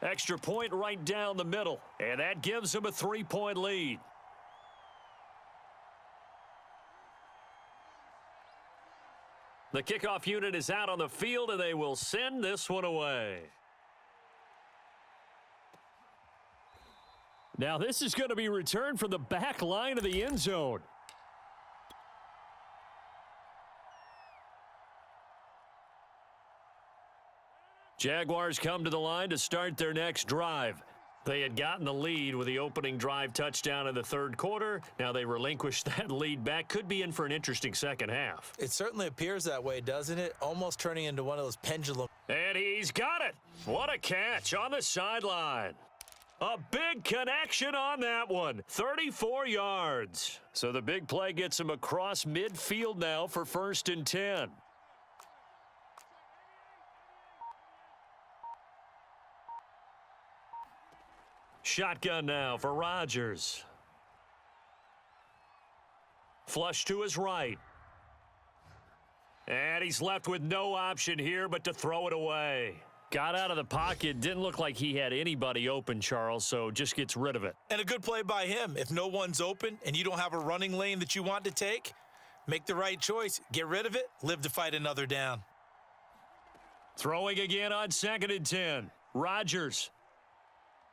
Extra point right down the middle, and that gives them a 3-point lead. The kickoff unit is out on the field, and they will send this one away. Now this is going to be returned from the back line of the end zone. Jaguars come to the line to start their next drive. They had gotten the lead with the opening drive touchdown in the third quarter. Now they relinquished that lead back. Could be in for an interesting second half. It certainly appears that way, doesn't it? Almost turning into one of those pendulum. And he's got it. What a catch on the sideline. A big connection on that one. 34 yards. So the big play gets him across midfield now for 1st and 10. Shotgun now for Rodgers. Flush to his right. And he's left with no option here but to throw it away. Got out of the pocket. Didn't look like he had anybody open, Charles, so just gets rid of it. And a good play by him. If no one's open and you don't have a running lane that you want to take, make the right choice. Get rid of it. Live to fight another down. Throwing again on 2nd and 10. Rodgers.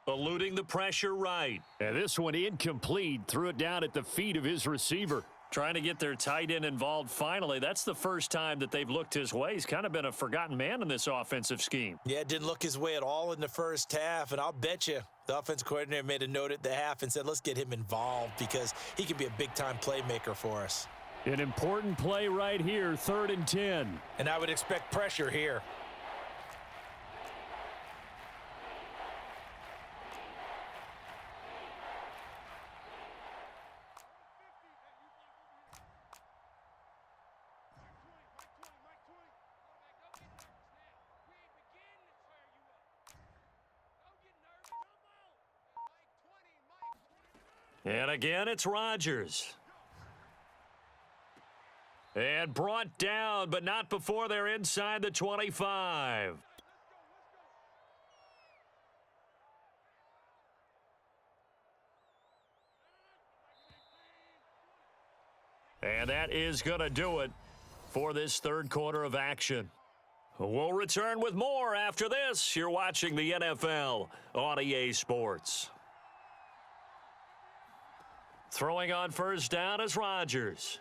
Eluding the pressure right. And this one incomplete. Threw it down at the feet of his receiver. Trying to get their tight end involved finally. That's the first time that they've looked his way. He's kind of been a forgotten man in this offensive scheme. Yeah, it didn't look his way at all in the first half. And I'll bet you the offense coordinator made a note at the half and said, let's get him involved because he can be a big-time playmaker for us. An important play right here, 3rd and 10. And I would expect pressure here. And again, it's Rodgers. And brought down, but not before they're inside the 25. And that is going to do it for this third quarter of action. We'll return with more after this. You're watching the NFL on EA Sports. Throwing on 1st down is Rodgers.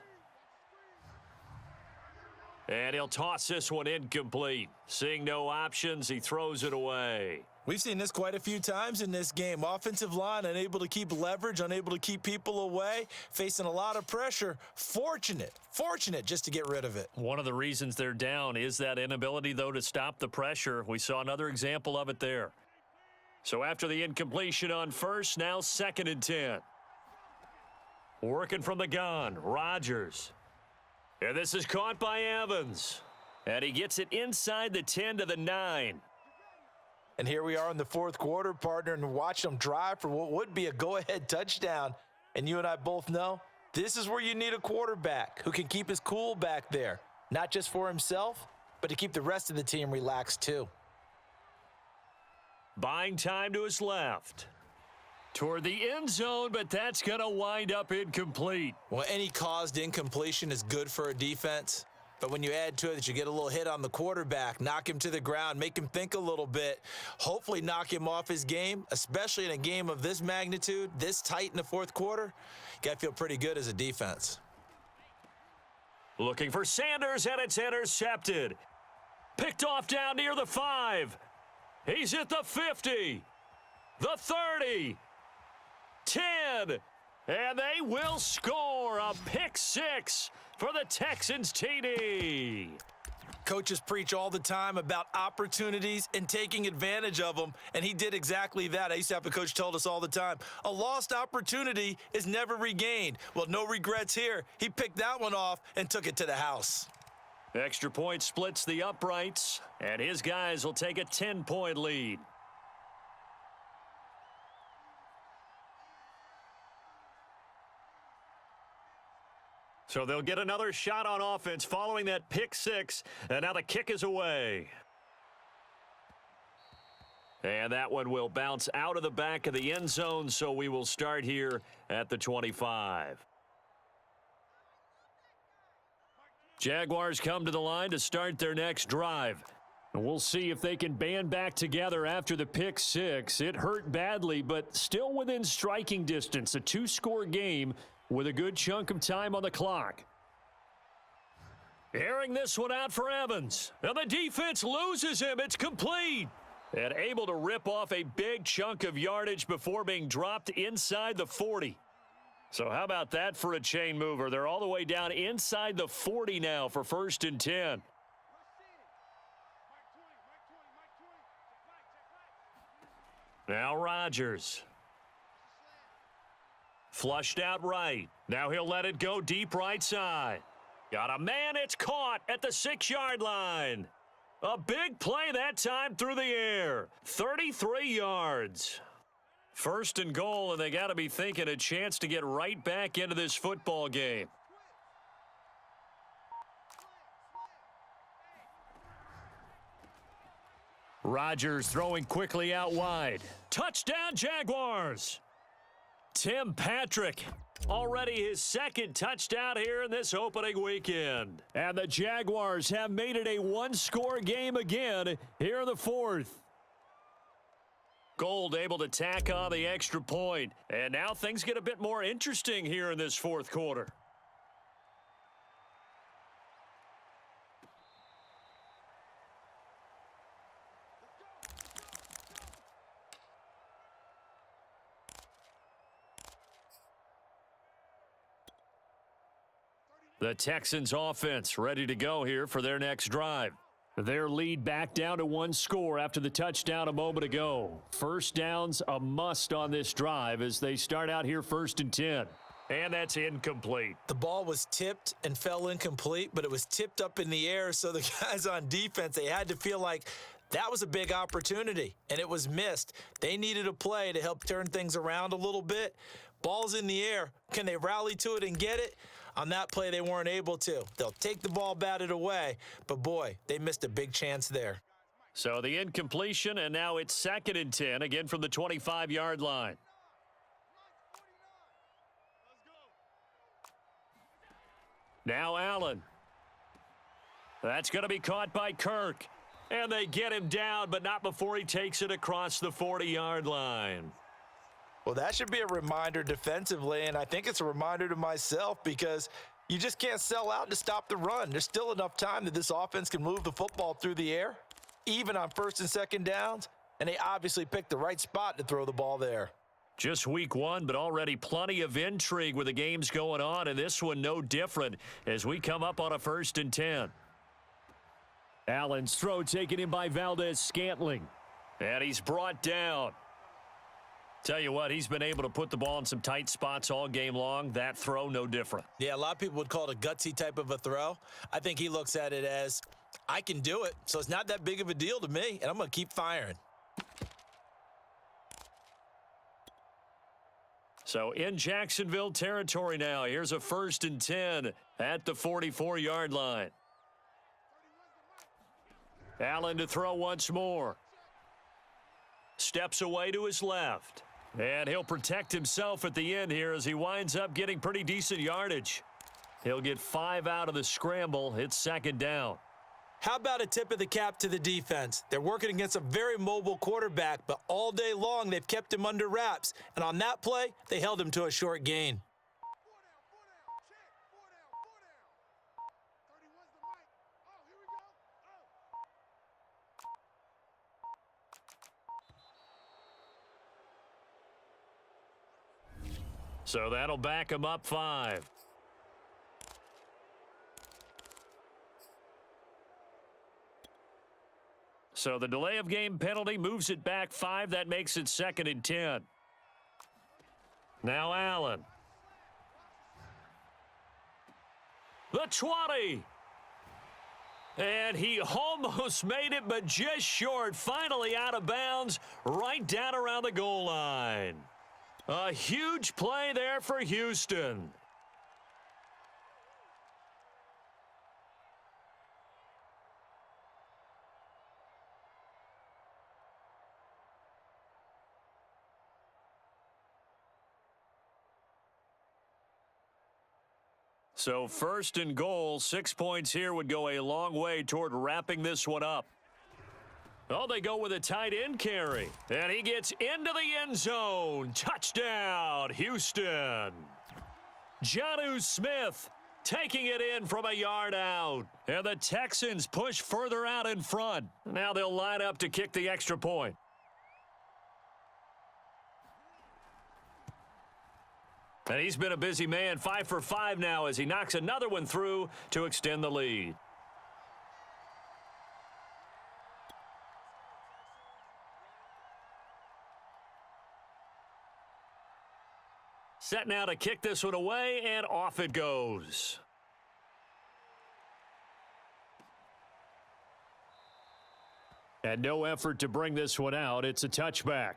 And he'll toss this one incomplete. Seeing no options, he throws it away. We've seen this quite a few times in this game. Offensive line unable to keep leverage, unable to keep people away, facing a lot of pressure. Fortunate just to get rid of it. One of the reasons they're down is that inability, though, to stop the pressure. We saw another example of it there. So after the incompletion on 1st, now 2nd and 10. Working from the gun, Rodgers. And this is caught by Evans. And he gets it inside the 10 to the 9. And here we are in the fourth quarter, partner, and watch them drive for what would be a go-ahead touchdown. And you and I both know this is where you need a quarterback who can keep his cool back there. Not just for himself, but to keep the rest of the team relaxed too. Buying time to his left. Toward the end zone, but that's going to wind up incomplete. Well, any caused incompletion is good for a defense. But when you add to it that you get a little hit on the quarterback, knock him to the ground, make him think a little bit, hopefully knock him off his game, especially in a game of this magnitude, this tight in the fourth quarter, you got to feel pretty good as a defense. Looking for Sanders, and it's intercepted. Picked off down near the 5. He's at the 50, the 30, 10, and they will score a pick 6 for the Texans TD. Coaches preach all the time about opportunities and taking advantage of them, and he did exactly that. I used to have a coach tell us all the time, a lost opportunity is never regained. Well, no regrets here. He picked that one off and took it to the house. Extra point splits the uprights, and his guys will take a 10-point lead. So they'll get another shot on offense following that pick 6, and now the kick is away. And that one will bounce out of the back of the end zone, so we will start here at the 25. Jaguars come to the line to start their next drive. And we'll see if they can band back together after the pick six. It hurt badly, but still within striking distance. A two-score game with a good chunk of time on the clock. Airing this one out for Evans. And the defense loses him. It's complete. And able to rip off a big chunk of yardage before being dropped inside the 40. So how about that for a chain mover? They're all the way down inside the 40 now for 1st and 10. Now Rodgers. Flushed out right. Now he'll let it go deep right side. Got a man, it's caught at the 6-yard line. A big play that time through the air. 33 yards. 1st and goal, and they got to be thinking a chance to get right back into this football game. Rodgers throwing quickly out wide. Touchdown, Jaguars. Tim Patrick, already his 2nd touchdown here in this opening weekend. And the Jaguars have made it a one-score game again here in the 4th. Gold able to tack on the extra point. And now things get a bit more interesting here in this 4th quarter. The Texans offense ready to go here for their next drive. Their lead back down to 1 score after the touchdown a moment ago. 1st downs a must on this drive as they start out here 1st and 10. And that's incomplete. The ball was tipped and fell incomplete, but it was tipped up in the air, so the guys on defense, they had to feel like that was a big opportunity, and it was missed. They needed a play to help turn things around a little bit. Ball's in the air. Can they rally to it and get it? On that play, they weren't able to. They'll take the ball batted away, but boy, they missed a big chance there. So the incompletion, and now it's 2nd and 10, again from the 25-yard line. Now Allen. That's going to be caught by Kirk. And they get him down, but not before he takes it across the 40-yard line. Well, that should be a reminder defensively, and I think it's a reminder to myself because you just can't sell out to stop the run. There's still enough time that this offense can move the football through the air, even on 1st and 2nd downs, and they obviously picked the right spot to throw the ball there. Just week 1, but already plenty of intrigue with the games going on, and this one no different as we come up on a 1st and 10. Allen's throw taken in by Valdez-Scantling, and he's brought down. Tell you what, he's been able to put the ball in some tight spots all game long. That throw, no different. Yeah, a lot of people would call it a gutsy type of a throw. I think he looks at it as, I can do it, so it's not that big of a deal to me, and I'm going to keep firing. So in Jacksonville territory now, here's a 1st and 10 at the 44-yard line. Allen to throw once more. Steps away to his left. And he'll protect himself at the end here as he winds up getting pretty decent yardage. He'll get 5 out of the scramble. It's 2nd down. How about a tip of the cap to the defense? They're working against a very mobile quarterback, but all day long they've kept him under wraps. And on that play, they held him to a short gain. So that'll back him up 5. So the delay of game penalty moves it back 5. That makes it 2nd and 10. Now Allen. The 20. And he almost made it, but just short. Finally out of bounds, right down around the goal line. A huge play there for Houston. So first and goal, 6 points here would go a long way toward wrapping this one up. Oh, they go with a tight end carry. And he gets into the end zone. Touchdown, Houston. Jonnu Smith taking it in from a yard out. And the Texans push further out in front. Now they'll line up to kick the extra point. And he's been a busy man, 5 for 5 now as he knocks another one through to extend the lead. Set now to kick this one away, and off it goes. And no effort to bring this one out. It's a touchback.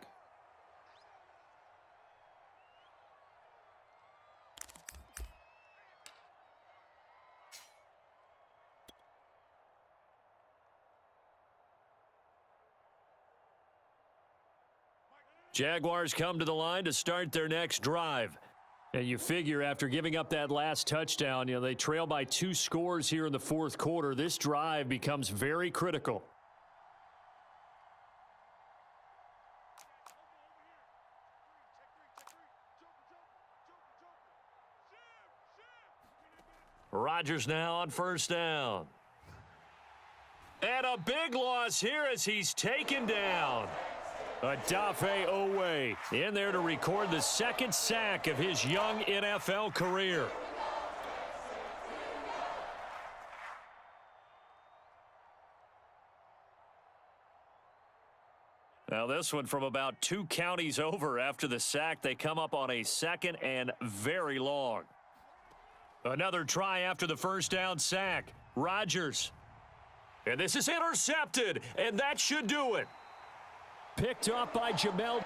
Jaguars come to the line to start their next drive. And you figure after giving up that last touchdown, they trail by 2 scores here in the fourth quarter. This drive becomes very critical. Rodgers now on first down. And a big loss here as he's taken down. Odafe Owe in there to record the second sack of his young NFL career. Now this one from about 2 counties over after the sack. They come up on a second and very long. Another try after the first down sack. Rodgers. And this is intercepted, and that should do it. Picked up by Jamel.